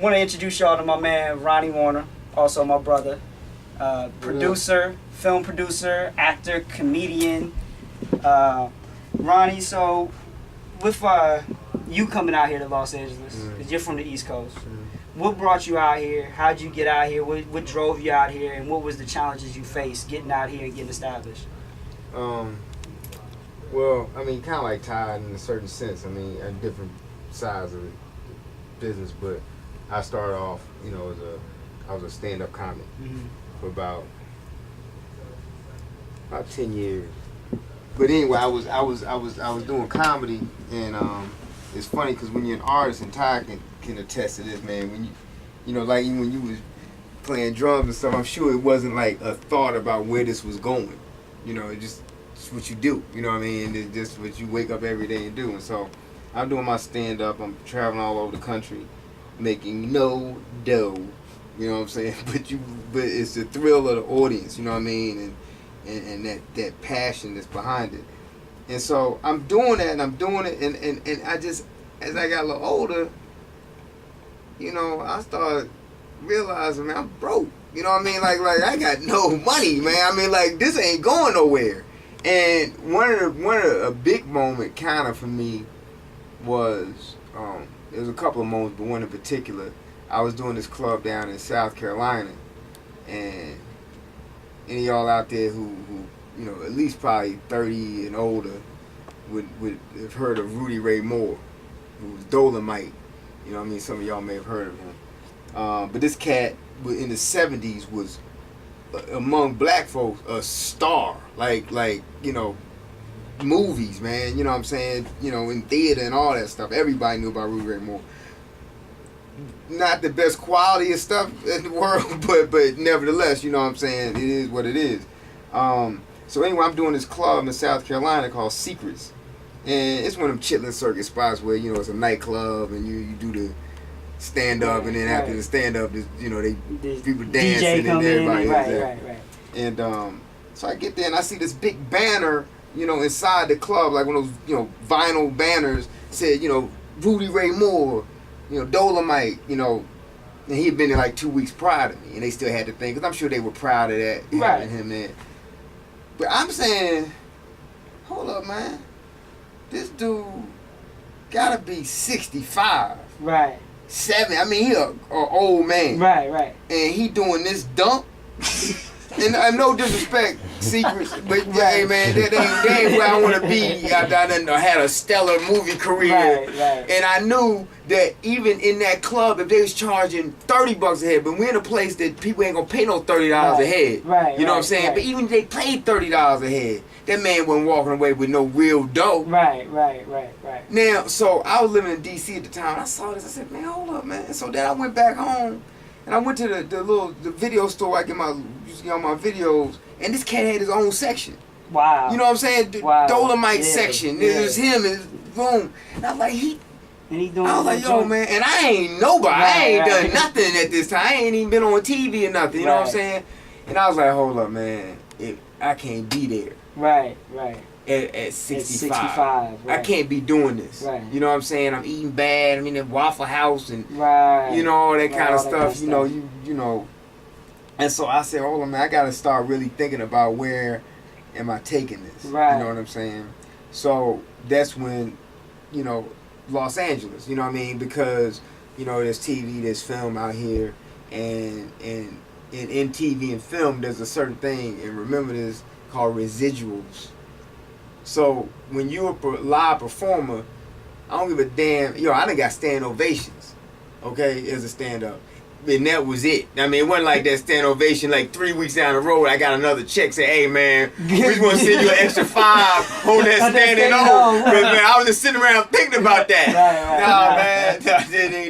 want to introduce y'all to my man Ronnie Warner, also my brother, producer, film producer, actor, comedian. Ronnie, so with you coming out here to Los Angeles, because you're from the East Coast, what brought you out here? How'd you get out here? What drove you out here? And what was the challenges you faced getting out here and getting established? Well, I mean, kind of like tied in a certain sense. I mean, at different sides of the business, but I started off, you know, I was a stand-up comic for about 10 years. But anyway, I was doing comedy, and it's funny because when you're an artist, and Ty can attest to this, man. When you know, like when you was playing drums and stuff, I'm sure it wasn't like a thought about where this was going. You know, it's what you do. You know what I mean? It's just what you wake up every day and do. And so I'm doing my stand-up. I'm traveling all over the country, making no dough. You know what I'm saying? But it's the thrill of the audience. You know what I mean? And that passion that's behind it. And so I'm doing that, and I'm doing it, and I just, as I got a little older, you know, I started realizing, man, I'm broke. You know what I mean? Like I got no money, man. I mean, like, this ain't going nowhere. And one of a big moment kind of for me was, there was a couple of moments, but one in particular. I was doing this club down in South Carolina, and any of y'all out there who you know, at least probably 30 and older would have heard of Rudy Ray Moore, who was Dolomite. You know what I mean? Some of y'all may have heard of him. But this cat in the 70s was, among black folks, a star. Like you know, movies, man. You know what I'm saying? You know, in theater and all that stuff. Everybody knew about Rudy Ray Moore. Not the best quality of stuff in the world, but nevertheless, you know what I'm saying? It is what it is. So anyway, I'm doing this club in South Carolina called Secrets. And it's one of them chitlin circuit spots where, you know, it's a nightclub and you do the stand up, and then after the stand up, you know, people dancing and everybody. Right. And so I get there and I see this big banner, you know, inside the club, like one of those, you know, vinyl banners said, you know, Rudy Ray Moore, you know, Dolomite, you know, and he had been there like 2 weeks prior to me, and they still had the thing, because I'm sure they were proud of that, having him there. But I'm saying, hold up, man, this dude gotta be 65. Right. 70, I mean, he a old man. Right. And he doing this dump. And no disrespect, Secrets, but hey, man, that ain't where I want to be. I done had a stellar movie career, right. And I knew that even in that club, if they was charging $30 a head, but we're in a place that people ain't gonna pay no $30 a head. Right. You know what I'm saying? Right. But even if they paid $30 a head, that man wasn't walking away with no real dough. Right. Now, so I was living in D.C. at the time. And I saw this. I said, man, hold up, man. So then I went back home. And I went to the video store where I used to get all my videos, and this cat had his own section. Wow. You know what I'm saying? Dolomite section. It was him and his room. And I was like, I was like, yo, man, and I ain't nobody. I ain't done nothing at this time. I ain't even been on TV or nothing. You know what I'm saying? And I was like, hold up, man. I can't be there. Right. At 65. Right. I can't be doing this. Right. You know what I'm saying? I'm eating bad. I'm in the Waffle House and you know, all that kind of stuff. You know, you know. And so I said, hold on, man, I gotta start really thinking about where am I taking this. Right. You know what I'm saying? So that's when, you know, Los Angeles, you know what I mean? Because, you know, there's TV, there's film out here, and in TV and film there's a certain thing, and remember this, called residuals. So when you're a live performer, I don't give a damn. Yo, I done got stand ovations, okay, as a stand-up. And that was it. I mean, it wasn't like that stand ovation like 3 weeks down the road. I got another check say, hey, man, we just want to send you an extra $5 on that standing on. But, man, I was just sitting around thinking about that. Man,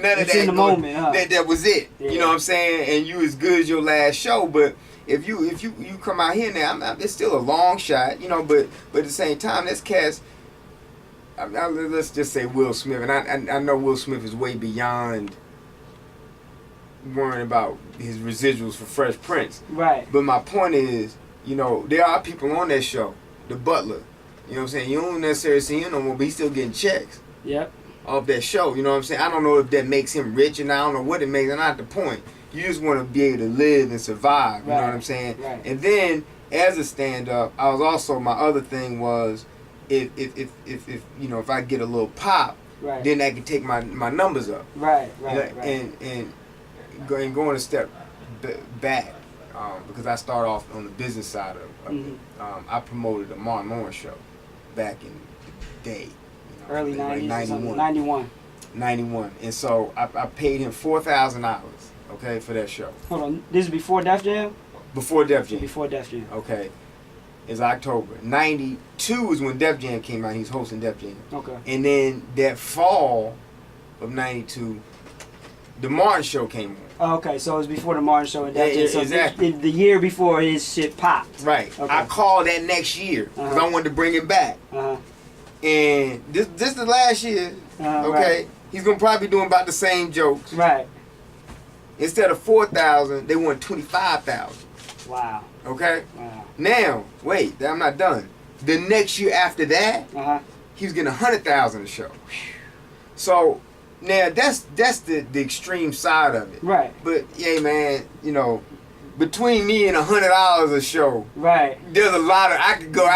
none of that. In the moment, huh? That was it. Yeah. You know what I'm saying? And you as good as your last show, but if you come out here now, it's still a long shot, you know. But at the same time, this cast, let's just say Will Smith, and I know Will Smith is way beyond worrying about his residuals for Fresh Prince. Right. But my point is, you know, there are people on that show, the Butler. You know what I'm saying? You don't necessarily see him no more, but he's still getting checks. Yep. off that show. You know what I'm saying? I don't know if that makes him rich, and I don't know what it makes. That's not the point. You just want to be able to live and survive. You know what I'm saying? Right. And then as a stand-up, I was also, my other thing was, if you know, if I get a little pop, then I can take my numbers up. Right. And going a step back, because I started off on the business side of it. I promoted the Martin Lawrence show back in the day. You know, early 90s. Like 91. 91. And so I paid him $4,000, okay, for that show. Hold on. This is before Def Jam? Before Def Jam. Before Def Jam. Okay. It's October. 92 is when Def Jam came out. He was hosting Def Jam. Okay. And then that fall of 92, the Martin show came on. Oh, okay, so it was before the Martin show and Def Jam. So exactly. the year before his shit popped. Right. Okay. I called that next year because I wanted to bring it back. Uh-huh. And this the last year, okay, right. He's going to probably be doing about the same jokes. Right. Instead of 4,000, they want 25,000. Wow. Okay? Wow. Now, wait, I'm not done. The next year after that, he was getting 100,000 a show. So now that's the extreme side of it. Right. But yeah, man, you know, between me and $100 a show, right, there's a lot of I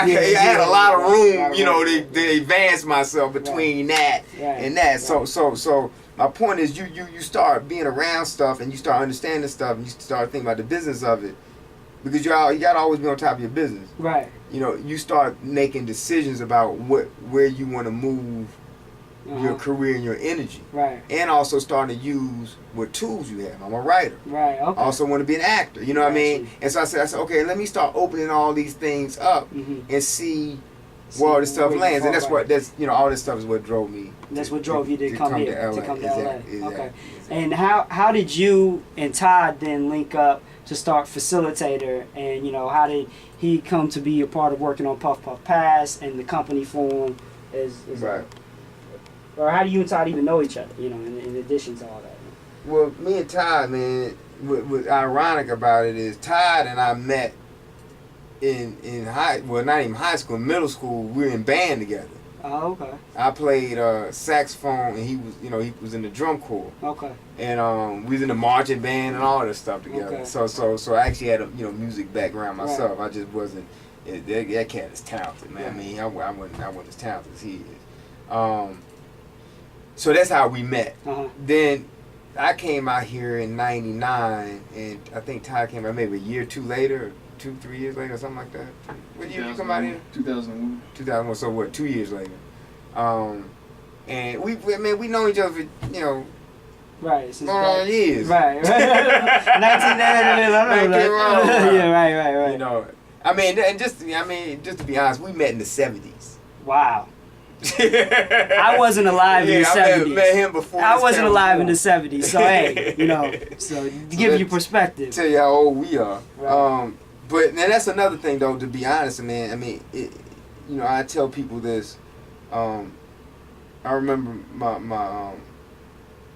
had a lot of room, you know, to advance myself between that and that. So my point is, you start being around stuff and you start understanding stuff and you start thinking about the business of it, because you gotta always be on top of your business. Right. You know, you start making decisions about where you want to move your career and your energy. Right. And also starting to use what tools you have. I'm a writer. Right. Okay. I also want to be an actor. You know what I mean? And so I said, okay, let me start opening all these things up and see where all this stuff lands. And all this stuff is what drove me. That's what drove you to come here, to come to LA. Exactly. Okay. And how did you and Todd then link up to start Facilitator, and you know, how did he come to be a part of working on Puff Puff Pass and the company form as right. Or how do you and Todd even know each other, you know, in addition to all that? Well, me and Todd, man, what's ironic about it is Todd and I met in not even high school, middle school. We were in band together. Oh, okay. I played saxophone, and he was in the drum corps. Okay. And we was in the marching band and all this stuff together. Okay. So I actually had a music background myself. Right. I just wasn't. That cat is talented, man. Right. I mean, I wasn't as talented as he is. So that's how we met. Then I came out here in '99, and I think Todd came out maybe a year or two later, 2-3 years later, or something like that. What year did you come out here? 2001. 2001. So what? 2 years later. And we know each other, right, since going on years. Right. 1999. Yeah, right. You know, I mean, and just to be honest, we met in the '70s. Wow. I wasn't alive in the 70s. I met him before. I wasn't alive in the 70s, so hey, to give you perspective. Tell you how old we are. Right. But now that's another thing, though. To be honest, man, I mean, I tell people this. I remember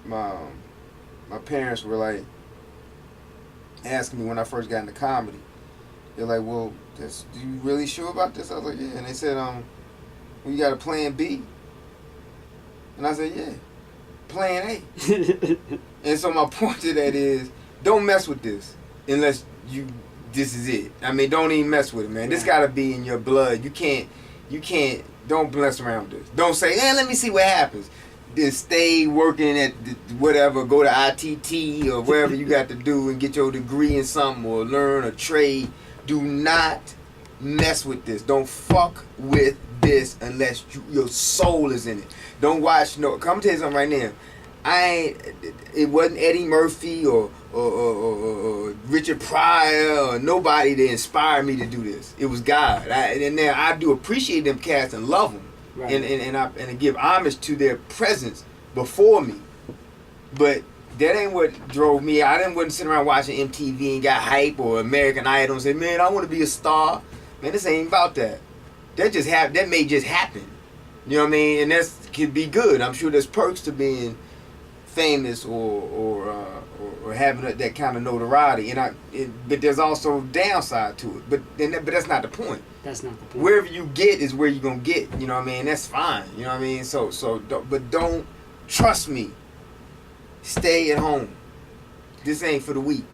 my parents were like asking me when I first got into comedy. They're like, "Well, do you really sure about this?" I was like, "Yeah." And they said, "Well, you got a plan B?" And I said, "Yeah, plan A." And so my point to that is, don't mess with this unless this is it. I mean, don't even mess with it, man. This gotta be in your blood. You can't, don't mess around with this. Don't say, let me see what happens. Just stay working at whatever, go to ITT or wherever you got to do and get your degree in something or learn a trade. Do not mess with this. Don't fuck with this unless your soul is in it. Don't watch come tell you something right now. It wasn't Eddie Murphy or Richard Pryor or nobody that inspired me to do this. It was God. And now I do appreciate them cats and love them, right. and I give homage to their presence before me. But that ain't what drove me. I wasn't sitting around watching MTV and got hype or American Idol and say, "Man, I want to be a star." Man, this ain't about that. That may just happen. You know what I mean? And that could be good. I'm sure there's perks to being famous or having that kind of notoriety. But there's also downside to it. But that's not the point. That's not the point. Wherever you get is where you're gonna get. You know what I mean? That's fine. You know what I mean? But don't Trust me. Stay at home. This ain't for the weak.